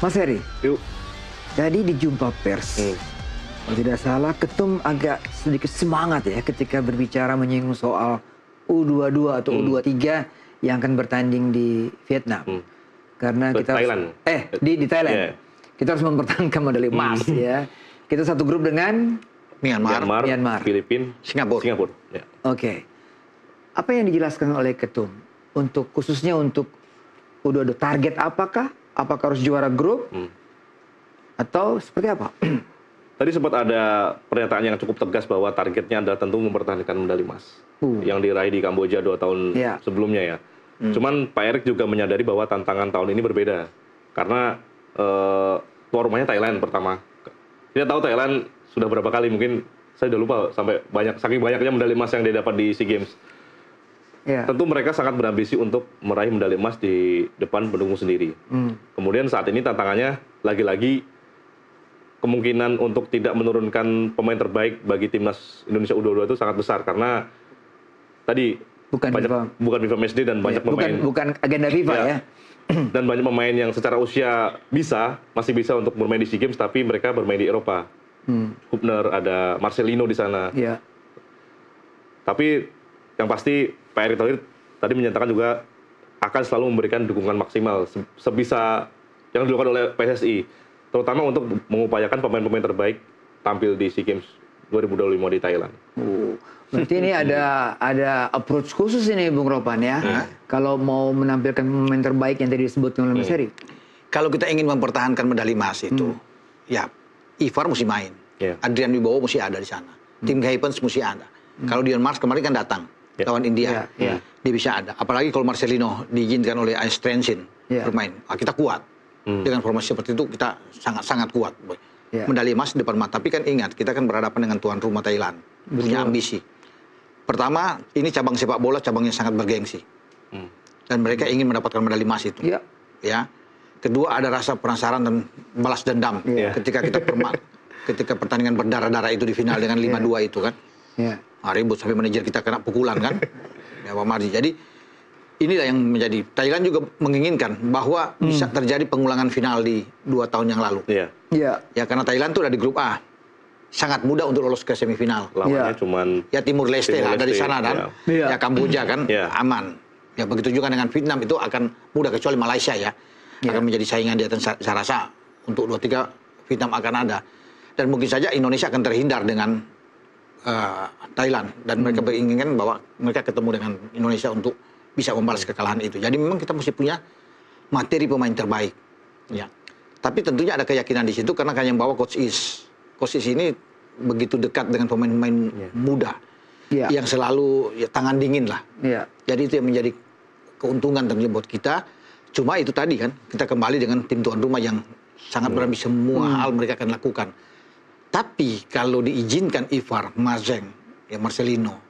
Mas Heri, Yuk. tadi di jumpa pers, kalau tidak salah Ketum agak sedikit semangat ya ketika berbicara menyinggung soal U22 atau U23 yang akan bertanding di Vietnam. Karena kita Thailand. Di Thailand. Yeah. Kita harus mempertahankan medali emas ya. Kita satu grup dengan Myanmar. Filipina, Singapura. Ya. Oke. Apa yang dijelaskan oleh Ketum untuk khususnya untuk U22 target apakah? Apakah harus juara grup? Atau seperti apa? Tadi sempat ada pernyataan yang cukup tegas bahwa targetnya adalah tentu mempertahankan medali emas yang diraih di Kamboja 2 tahun sebelumnya ya. Cuman Pak Erick juga menyadari bahwa tantangan tahun ini berbeda karena tuan rumahnya Thailand pertama. Kita tahu Thailand sudah berapa kali, mungkin saya udah lupa saking banyaknya medali emas yang dia dapat di SEA Games. Tentu mereka sangat berambisi untuk meraih medali emas di depan pendukung sendiri. Kemudian saat ini tantangannya lagi-lagi kemungkinan untuk tidak menurunkan pemain terbaik bagi timnas Indonesia U22 itu sangat besar karena tadi bukan FIFA Matchday dan banyak pemain bukan agenda FIFA ya. Dan banyak pemain yang secara usia masih bisa untuk bermain di SEA Games tapi mereka bermain di Eropa. Hubner, ada Marcelino di sana. Tapi yang pasti Pak Erick Thohir tadi menyatakan juga akan selalu memberikan dukungan maksimal sebisa yang dilakukan oleh PSSI, terutama untuk mengupayakan pemain-pemain terbaik tampil di SEA Games 2025 di Thailand. Berarti ini ada approach khusus ini Bung Ropan ya, kalau mau menampilkan pemain terbaik yang tadi disebutkan oleh Mas Heri. Kalau kita ingin mempertahankan medali emas itu, ya Ivar mesti main, Adrian Wibowo mesti ada di sana, Tim Haypens mesti ada. Kalau Dion Mars kemarin kan datang lawan India, dia bisa ada. Apalagi kalau Marcelino diizinkan oleh Einstrensin bermain, kita kuat. Dengan formasi seperti itu kita sangat kuat, boy. Medali emas di depan mata. Tapi kan ingat, kita kan berhadapan dengan tuan rumah Thailand, punya ambisi. Pertama, ini cabang sepak bola cabang yang sangat bergengsi, dan mereka ingin mendapatkan medali emas itu. Ya. Kedua, ada rasa penasaran dan balas dendam ketika kita ketika pertandingan berdarah-darah itu di final dengan 5-2 itu kan. Ribut sampai manajer kita kena pukulan kan, ya Pak Mardi. Jadi inilah yang menjadi Thailand juga menginginkan bahwa bisa terjadi pengulangan final di 2 tahun yang lalu. Ya karena Thailand tuh ada di grup A, sangat mudah untuk lolos ke semifinal. Lawannya cuman Timur Leste lah dari sana dan ya Kamboja kan aman. Ya begitu juga dengan Vietnam itu akan mudah kecuali Malaysia akan menjadi saingan di atas. Saya rasa untuk 2-3 Vietnam akan ada dan mungkin saja Indonesia akan terhindar dengan Thailand dan mereka beringinkan bahwa mereka ketemu dengan Indonesia untuk bisa membalas kekalahan itu. Jadi memang kita mesti punya materi pemain terbaik. Tapi tentunya ada keyakinan di situ karena yang bawa Coach Is ini begitu dekat dengan pemain-pemain muda yang selalu tangan dingin lah. Jadi itu yang menjadi keuntungan tentunya buat kita. Cuma itu tadi kan kita kembali dengan tim tuan rumah yang sangat berambisi, semua hal mereka akan lakukan. Tapi kalau diizinkan Ivar, Mazeng, Marcelino,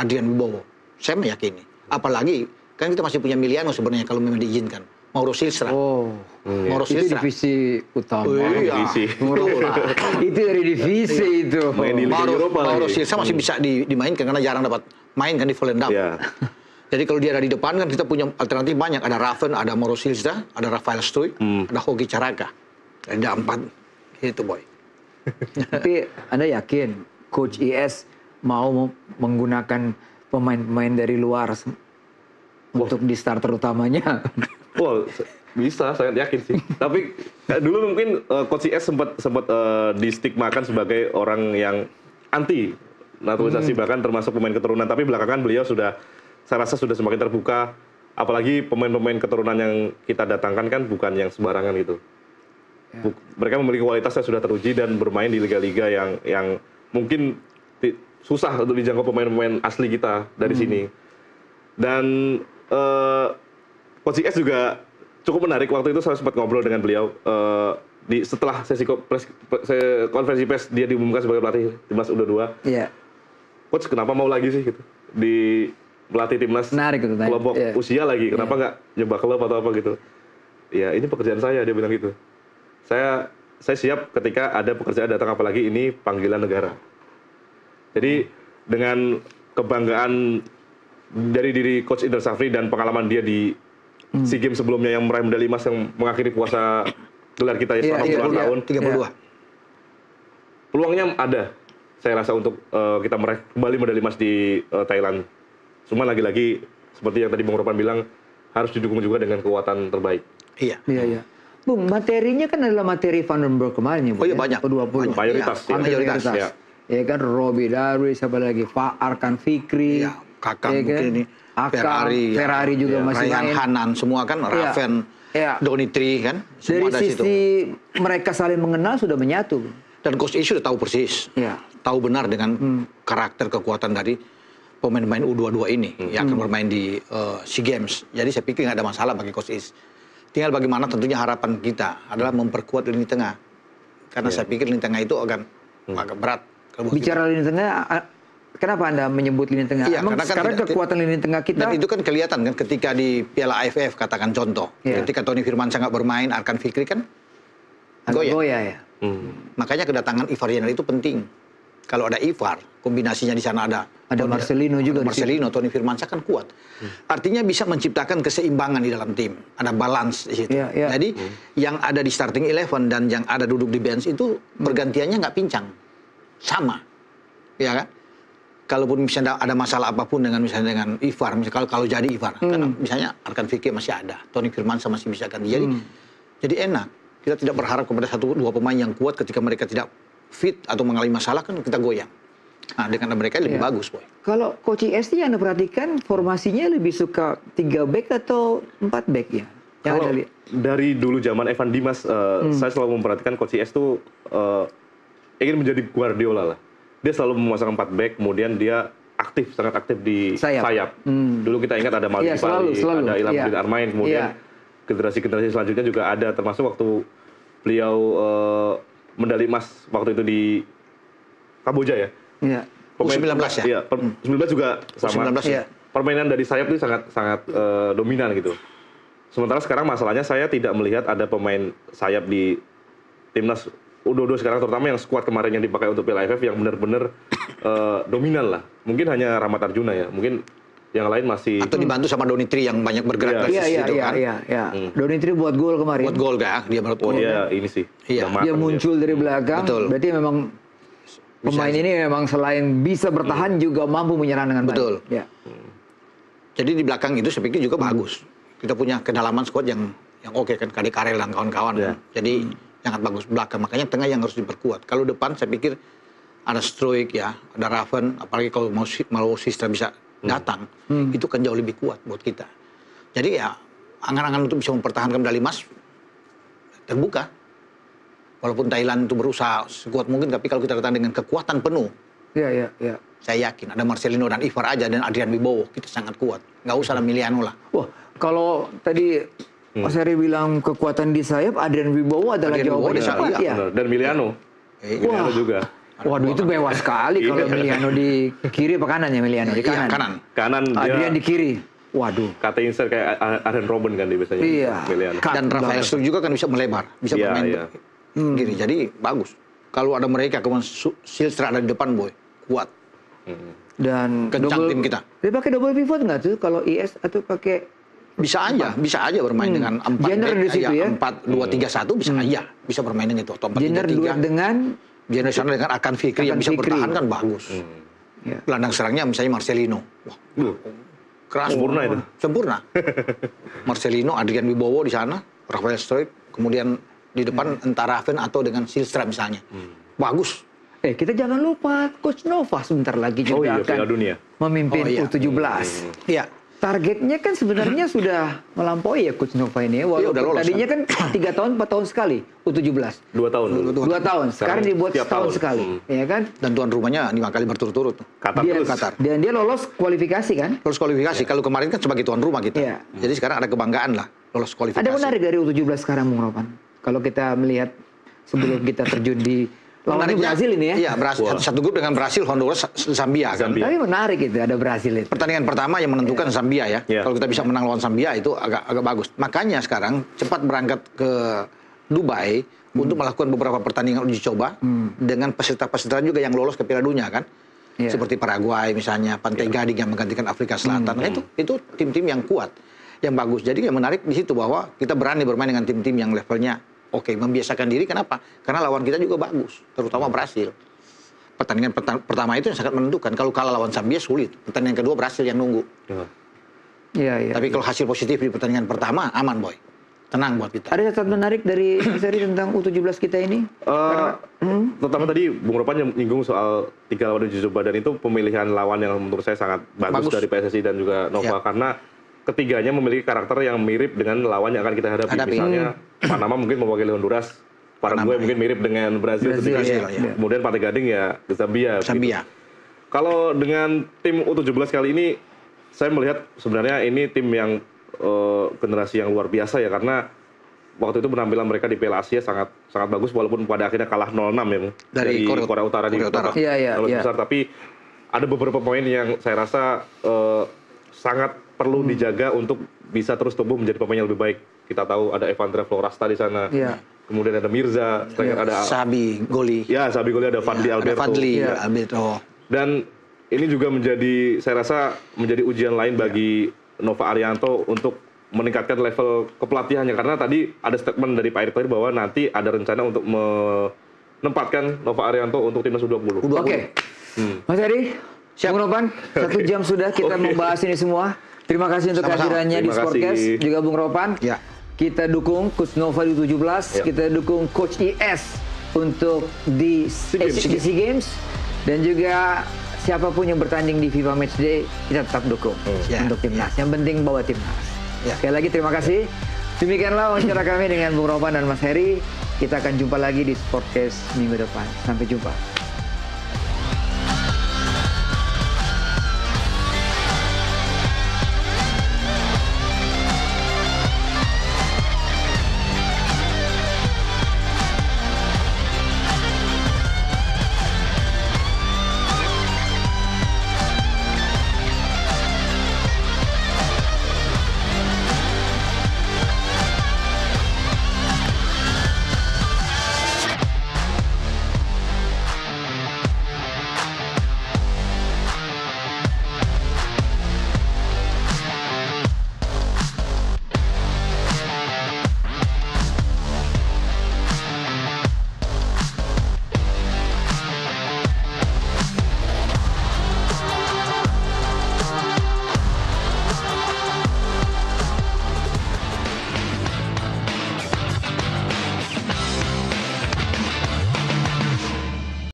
Adrian Wibowo, saya meyakini. Apalagi kan kita masih punya Miliano sebenarnya kalau memang diizinkan. Mauro Silstra. Mauro Silstra. Itu divisi utama. Itu dari divisi itu. Mauro Silstra masih bisa dimainkan karena jarang dapat main kan di Volendam. Jadi kalau dia ada di depan kan kita punya alternatif banyak. Ada Raven, ada Mauro Silstra, ada Rafael Stoy, ada Hoki Caraka. Ada 4. Itu boy. Tapi Anda yakin Coach IS mau menggunakan pemain-pemain dari luar untuk di starter utamanya? Bisa, saya yakin sih. Tapi dulu mungkin Coach IS sempat distigmakan sebagai orang yang anti naturalisasi bahkan termasuk pemain keturunan. Tapi belakangan beliau saya rasa sudah semakin terbuka. Apalagi pemain-pemain keturunan yang kita datangkan kan bukan yang sembarangan gitu. Mereka memiliki kualitas yang sudah teruji dan bermain di liga-liga yang mungkin susah untuk dijangkau pemain-pemain asli kita dari sini. Dan Coach IS juga cukup menarik. Waktu itu saya sempat ngobrol dengan beliau setelah sesi konferensi pers dia diumumkan sebagai pelatih timnas U22. Coach kenapa mau lagi sih gitu di pelatih timnas kelompok usia lagi? Kenapa nggak nyoba klub atau apa gitu? Ya ini pekerjaan saya, dia bilang gitu. Saya siap ketika ada pekerjaan datang, apalagi ini panggilan negara. Jadi dengan kebanggaan dari diri Coach Indra Safri dan pengalaman dia di SEA Games sebelumnya yang meraih medali emas yang mengakhiri puasa gelar kita ya selama puluhan tahun. 32. Peluangnya ada, saya rasa untuk kita meraih kembali medali emas di Thailand. Cuma lagi-lagi seperti yang tadi Bung Ropan bilang, harus didukung juga dengan kekuatan terbaik. Iya. Bung, materinya kan adalah materi Vandenberg kemarin ya, Bu. Oh iya, banyak. Ke-20. Mayoritas. Mayoritas. Ya. Ya kan, Robbie Darwish, siapa lagi? Arkan Fikri. Iya, Kakang ya kan? mungkin ini. Ferrari juga masih Ryan main. Hanan semua kan, Raven, Donitri kan. Semua Dari ada sisi situ. mereka saling mengenal sudah menyatu. Dan Coach Is sudah tahu persis. Iya. Tahu benar dengan karakter kekuatan dari pemain-pemain U22 ini yang akan bermain di SEA Games. Jadi saya pikir nggak ada masalah bagi Coach Is. Tinggal bagaimana tentunya harapan kita adalah memperkuat lini tengah. Karena saya pikir lini tengah itu agak berat. Bicara lini tengah, kenapa Anda menyebut lini tengah? Iya, Emang sekarang kekuatan lini tengah kita... Dan itu kan kelihatan kan ketika di Piala AFF, katakan contoh. Ketika Tony Firmansyah nggak bermain, Arkan Fikri kan goyah ya. Makanya kedatangan Ivar Jenner itu penting. Kalau ada Ivar, kombinasinya di sana ada Marcelino juga. Marcelino, Tony Firmansyah kan kuat. Artinya bisa menciptakan keseimbangan di dalam tim. Ada balance di situ. Jadi yang ada di starting 11 dan yang ada duduk di bench itu pergantiannya nggak pincang. Sama. Ya kan? Kalaupun misalnya ada masalah apapun misalnya dengan Ivar, misalnya kalau jadi Ivar, karena misalnya Arkan Fikri masih ada, Tony Firmansyah masih bisa ganti. Jadi enak. Kita tidak berharap kepada 1-2 pemain yang kuat ketika mereka tidak fit atau mengalami masalah kan kita goyang. Nah, dengan mereka lebih bagus, Boy. Kalau Coach IS yang Anda perhatikan formasinya lebih suka 3 back atau 4 back ya? Kalau dari dulu zaman Evan Dimas, saya selalu memperhatikan Coach IS tuh ingin menjadi Guardiola lah. Dia selalu memasang 4 back, kemudian dia sangat aktif di sayap. Dulu kita ingat ada Maldi Pali, ada Ilham Armain, kemudian generasi-generasi selanjutnya juga ada, termasuk waktu beliau medali emas waktu itu di Kamboja ya. Iya. U19 ya? Iya, 19 juga sama. U19 ya. Permainan dari sayap itu sangat dominan gitu. Sementara sekarang masalahnya saya tidak melihat ada pemain sayap di timnas U22 sekarang, terutama yang skuad kemarin yang dipakai untuk Piala AFF yang benar-benar dominan lah. Mungkin hanya Rahmat Arjuna ya. Mungkin yang lain masih atau dibantu sama Donitri yang banyak bergerak dari situ kan. Donitri buat gol kemarin. Buat gol kan? Dia buat gol. Dia ini sih. Dia muncul dari belakang. Betul. Berarti memang pemain ini memang selain bisa bertahan juga mampu menyerang dengan baik. Betul. Ya. Jadi di belakang itu saya pikir juga bagus. Kita punya kedalaman squad yang oke kan, Kadek Karel dan kawan-kawan. Kan? Jadi sangat bagus belakang. Makanya tengah yang harus diperkuat. Kalau depan saya pikir ada Struijk ya, ada Raven, apalagi kalau mau Sistra bisa datang, itu kan jauh lebih kuat buat kita. Jadi ya angan-angan untuk bisa mempertahankan medali emas terbuka. Walaupun Thailand itu berusaha sekuat mungkin, tapi kalau kita datang dengan kekuatan penuh, saya yakin ada Marcelino dan Ivar aja dan Adrian Wibowo, kita sangat kuat. Nggak usah ada Miliano lah. Wah, kalau tadi Mas Heri bilang kekuatan di sayap, Adrian Wibowo adalah jawaban yang tepat ya. Dan Miliano. Miliano juga. Waduh, itu mewah sekali kalau Miliano di kiri apa kanan ya Miliano? Di kanan. Kanan dia. Adrian di kiri. Waduh. Kata insert kayak Arjen Robben kan dia biasanya. Iya. Miliano. Dan Rafael Struijk juga kan bisa melebar, bisa bermain gini. Jadi bagus. Kalau ada mereka, kemudian Silstra ada di depan, Boy, kuat. Dan kencang tim kita. Dia pakai double pivot nggak tuh kalau IS atau pakai? Bisa aja bermain dengan 4 di situ ya. 4-2-3-1 bisa aja, bisa bermain dengan itu. Atau 4-3-3 dengan Jenner sana dengan Arkan Fikri yang bisa bertahan kan bagus. Gelandang serangnya misalnya Marcelino. Wah, keras. Sempurna itu. Sempurna. Marcelino, Adrian Wibowo di sana, Rafael Struijk, kemudian di depan entah Raven atau dengan Silstra misalnya. Bagus. Kita jangan lupa Coach Nova sebentar lagi juga akan memimpin U17. Iya. Targetnya kan sebenarnya sudah melampaui ya Coach Nova ini. Walaupun tadinya kan 3 tahun, 4 tahun sekali U17. 2 tahun. 2 tahun. Sekarang dibuat setahun sekali. Ya kan? Dan tuan rumahnya 5 kali berturut-turut. Qatar. Dan dia lolos kualifikasi kan? Lolos kualifikasi. Kalau kemarin kan sebagai tuan rumah kita. Jadi sekarang ada kebanggaan lah lolos kualifikasi. Ada menarik dari U17 sekarang, Bung Ropan. Kalau kita melihat sebelum kita terjun di lawannya Brasil ini ya. Iya, Brasil. Satu grup dengan Brasil, Honduras, Zambia kan. Tapi menarik itu, ada Brasil itu. Pertandingan pertama yang menentukan Zambia ya. Kalau kita bisa menang lawan Zambia itu agak bagus. Makanya sekarang cepat berangkat ke Dubai untuk melakukan beberapa pertandingan uji coba dengan peserta-peserta juga yang lolos ke Piala Dunia kan. Seperti Paraguay misalnya, Pantai Gading yang menggantikan Afrika Selatan. Nah, itu tim-tim yang kuat, yang bagus. Jadi yang menarik di situ bahwa kita berani bermain dengan tim-tim yang levelnya oke, membiasakan diri. Kenapa? Karena lawan kita juga bagus, terutama Brasil. Pertandingan pertama itu yang sangat menentukan. Kalau kalah lawan Zambia sulit. Pertandingan kedua Brasil yang nunggu. Iya. Tapi kalau hasil positif di pertandingan pertama, aman boy. Tenang buat kita. Ada catatan menarik dari Mas Heri tentang U17 kita ini? Terutama tadi Bung Ropan yang nyinggung soal 3 lawan uji coba, dan itu pemilihan lawan yang menurut saya sangat bagus dari PSSI dan juga Nova, karena ketiganya memiliki karakter yang mirip dengan lawan yang akan kita hadapi. Misalnya Panama mungkin mewakili Honduras, Paraguay mungkin mirip dengan Brazil, kemudian Pantai Gading ya Zambia. Gitu. Kalau dengan tim U17 kali ini, saya melihat sebenarnya ini tim yang generasi yang luar biasa ya, karena waktu itu penampilan mereka di Piala Asia sangat bagus, walaupun pada akhirnya kalah 0-6 ya dari Korea Utara di babak besar. Tapi ada beberapa poin yang saya rasa sangat perlu dijaga untuk bisa terus tumbuh menjadi pemain yang lebih baik. Kita tahu ada Evandre Florasta di sana, kemudian ada Mirza, ada Sabi Goli. Ya, Sabi Goli, ada Fadli Alberto. Alberto. Dan ini juga menjadi, saya rasa menjadi ujian lain bagi Nova Arianto untuk meningkatkan level kepelatihannya, karena tadi ada statement dari Pak Erick tadi bahwa nanti ada rencana untuk menempatkan Nova Arianto untuk timnas U20. Oke. Mas Heri, Bung Ropan, 1 jam sudah kita membahas ini semua. Terima kasih untuk kehadirannya di Sportcast, juga Bung Ropan. Kita dukung Coach Nova di U17, kita dukung Coach IS untuk di SEA Games, dan juga siapapun yang bertanding di FIFA Matchday, kita tetap dukung untuk timnas. Yang penting bawa timnas. Sekali lagi terima kasih. Demikianlah wawancara kami dengan Bung Ropan dan Mas Heri. Kita akan jumpa lagi di Sportcast minggu depan. Sampai jumpa.